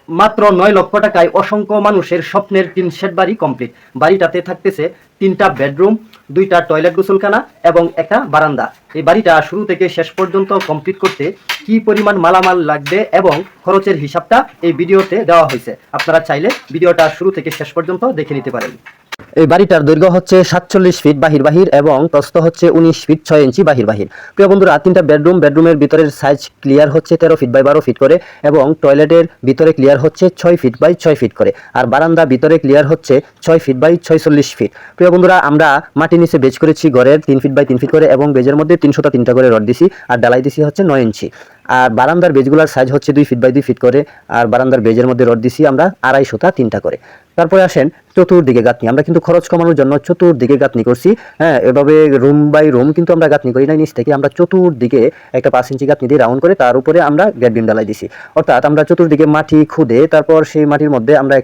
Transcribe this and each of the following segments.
মাত্র 9 লক্ষ টাকায় অসংখ্য মানুষের স্বপ্নের টিন শেড বাড়ি কমপ্লিট। বাড়িটাতে থাকতেছে 3টা বেডরুম, 2টা টয়লেট গোসলখানা এবং একটা বারান্দা। এই বাড়িটা শুরু থেকে শেষ পর্যন্ত কমপ্লিট করতে কি পরিমাণ মালামাল লাগবে এবং খরচের হিসাবটা এই ভিডিওতে দেওয়া হয়েছে। আপনারা চাইলে ভিডিওটা শুরু থেকে শেষ পর্যন্ত দেখে নিতে পারেন। এই বাড়িটার দৈর্ঘ্য হচ্ছে 47 ফিট বাহির বাহির এবং প্রস্থ হচ্ছে 19 ফিট 6 ইঞ্চি বাহির বাহির। প্রিয় বন্ধুরা, 3টা বেডরুমের ভিতরের সাইজ ক্লিয়ার হচ্ছে 13 ফিট বাই 12 ফিট করে এবং টয়লেটের ভিতরে ক্লিয়ার হচ্ছে 6 ফিট বাই 6 ফিট করে, আর বারান্দা ভিতরে ক্লিয়ার হচ্ছে 6 ফিট বাই 46 ফিট। প্রিয় বন্ধুরা, আমরা মাটির নিচে বেজ করেছি ঘরের 3 ফিট বাই 3 ফিট করে এবং বেজের মধ্যে 303টা করে রড দিছি আর ডালাই দিছি হচ্ছে 9 ইঞ্চি। আর বারান্দার বেজগুলোর সাইজ হচ্ছে 2 ফিট বাই 2 ফিট করে, আর বারান্দার বেজের মধ্যে রড দিছি আমরা 250 3টা করে। তারপরে আসেন চতুর্দিকে গাঁথনি। আমরা কিন্তু খরচ কমানোর জন্য চতুর্দিকে গাঁথনি করছি। হ্যাঁ, এভাবে রুম বাই রুম কিন্তু আমরা গাঁথনি করি না, নিচ থেকে আমরা চতুর্দিকে একটা 5 ইঞ্চি গাঁথনি দিয়ে রাউন্ড করে তার উপরে আমরা গ্রেড বিম ডালাই দিছি। অর্থাৎ আমরা চতুর্দিকে মাটি খুদে তারপর সেই মাটির মধ্যে আমরা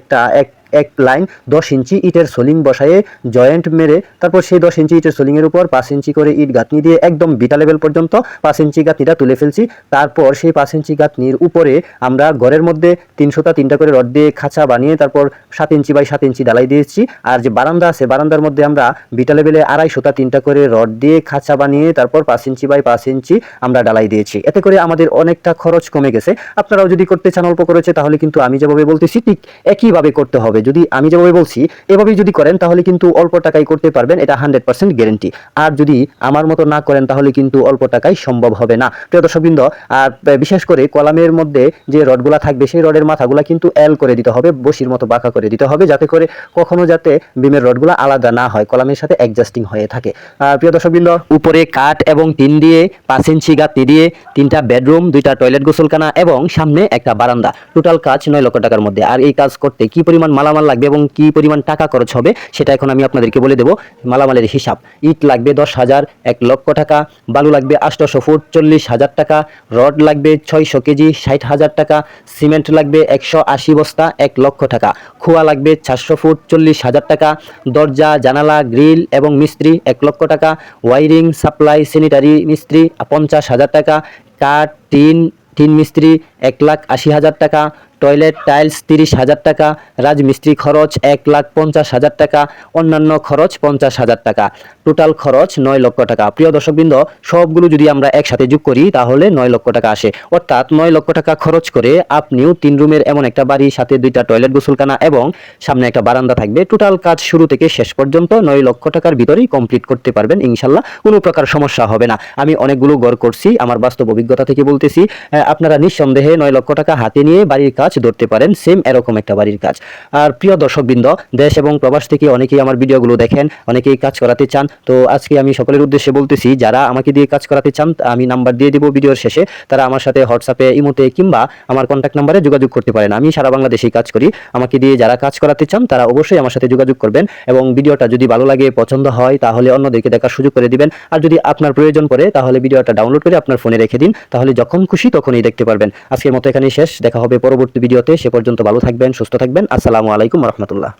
এক লাইন 10 ইঞ্চি ইটের সোলিং বসায়ে জয়েন্ট মেরে তারপর সেই 10 ইঞ্চি ইটের সোলিং এর উপর 5 ইঞ্চি করে ইট গাঁথনি দিয়ে একদম বিটা লেভেল পর্যন্ত 5 ইঞ্চি গাঁথনিটা তুলে ফেলছি। তারপর সেই 5 ইঞ্চি গাঁথনির উপরে আমরা ঘরের মধ্যে 303টা করে রড দিয়ে খাঁচা বানিয়ে তারপর 7 ইঞ্চি বাই 7 ইঞ্চি ডালাই দিয়েছি। আর যে বারান্দা আছে বারান্দার মধ্যে আমরা বিটা লেভেলে 250 করে রড দিয়ে খাঁচা বানিয়ে তারপর 5 ইঞ্চি বাই 5 ইঞ্চি আমরা ডালাই দিয়েছি। এতে করে আমাদের অনেকটা খরচ কমে গেছে। আপনারাও যদি করতে চান অল্প করেছে তাহলে কিন্তু আমি যেভাবে বলতেছি ঠিক একইভাবে করতে হবে। যদি আমি যেভাবে বলছি এভাবেই যদি করেন তাহলে কিন্তু অল্প টাকায় করতে পারবেন, এটা 100% গ্যারান্টি। আর যদি আমার মতো না করেন তাহলে কিন্তু অল্প টাকায় সম্ভব হবে না। প্রিয় দর্শকবৃন্দ, আর বিশেষ করে কলামের মধ্যে যে রডগুলা থাকবে সেই রডের মাথাগুলা কিন্তু এল করে দিতে হবে, বসির মতো বাঁকা করে দিতে হবে, যাতে করে কখনো যাতে বিমের রডগুলা আলাদা না হয়, কলামের সাথে অ্যাডজাস্টিং হয়ে থাকে। প্রিয় দর্শকবৃন্দ, উপরে কাঠ এবং টিন দিয়ে 5 ইঞ্চি গাঁথনি দিয়ে 3টা বেডরুম, 2টা টয়লেট গোসলখানা এবং সামনে একটা বারান্দা, টোটাল কাজ 9 লক্ষ টাকার মধ্যে। আর এই কাজ করতে কি পরিমাণ মালামাল লাগবে এবং কি পরিমাণ টাকা খরচ হবে সেটা এখন আমি আপনাদেরকে বলে দেব। মালামালের হিসাব: ইট লাগবে 10,000, 1 লক্ষ টাকা; বালু লাগবে 800 ফুট, 40,000 টাকা; রড লাগবে 600 কেজি, 60,000 টাকা; সিমেন্ট লাগবে 180 বস্তা, 1 লক্ষ টাকা; খোয়া লাগবে 400 ফুট, 40,000 টাকা; দরজা, জানালা, গ্রিল এবং মিস্ত্রি 1 লক্ষ টাকা; ওয়ারিং, সাপ্লাই, স্যানিটারি মিস্ত্রি 50,000 টাকা; কাঠ, টিন মিস্ত্রি 1,80,000 টাকা; টয়লেট টাইলস 30,000 টাকা; রাজমিস্ত্রি খরচ 1,50,000 টাকা; অন্যান্য খরচ 50,000 টাকা। টোটাল খরচ 9 লক্ষ টাকা। প্রিয় দর্শকবৃন্দ, সবগুলো যদি আমরা একসাথে যোগ করি তাহলে 9 লক্ষ টাকা আসে। অর্থাৎ 9 লক্ষ টাকা খরচ করে আপনিও 3 রুমের এমন একটা বাড়ির সাথে 2টা টয়লেট গোসলখানা এবং সামনে একটা বারান্দা থাকবে। টোটাল কাজ শুরু থেকে শেষ পর্যন্ত 9 লক্ষ টাকার ভিতরেই কমপ্লিট করতে পারবেন ইনশাল্লাহ, কোনো প্রকার সমস্যা হবে না। আমি অনেকগুলো ঘর করছি, আমার বাস্তব অভিজ্ঞতা থেকে বলতেছি। আপনারা নিঃসন্দেহে 9 লক্ষ টাকা হাতে নিয়ে বাড়ির কাজ ধরতে পারেন, সেম এরকম একটা বাড়ির কাজ। আর প্রিয় দর্শকবৃন্দ, দেশ এবং প্রবাস থেকে অনেকেই আমার ভিডিওগুলো দেখেন, অনেকেই কাজ করাতে চান। তো আজকে আমি সকলের উদ্দেশ্যে বলতেছি, যারা আমাকে দিয়ে কাজ করাতে চান আমি নাম্বার দিয়ে দিব ভিডিওর শেষে, তারা আমার সাথে হোয়াটসঅ্যাপে, ইমোতে কিংবা আমার কন্ট্যাক্ট নাম্বারে যোগাযোগ করতে পারেন। আমি সারা বাংলাদেশেই কাজ করি। আমাকে দিয়ে যারা কাজ করাতে চান তারা অবশ্যই আমার সাথে যোগাযোগ করবেন এবং ভিডিওটা যদি ভালো লাগে, পছন্দ হয় তাহলে অন্যদেরকে দেখার সুযোগ করে দিবেন। আর যদি আপনার প্রয়োজন পড়ে তাহলে ভিডিওটা ডাউনলোড করে আপনার ফোনে রেখে দিন, তাহলে যখন খুশি তখনই দেখতে পারবেন। আজকের মতো এখানেই শেষ, দেখা হবে পরবর্তী ভিডিওতে। সে পর্যন্ত ভালো থাকবেন, সুস্থ থাকবেন। আসসালামু আলাইকুম ওয়া রাহমাতুল্লাহ।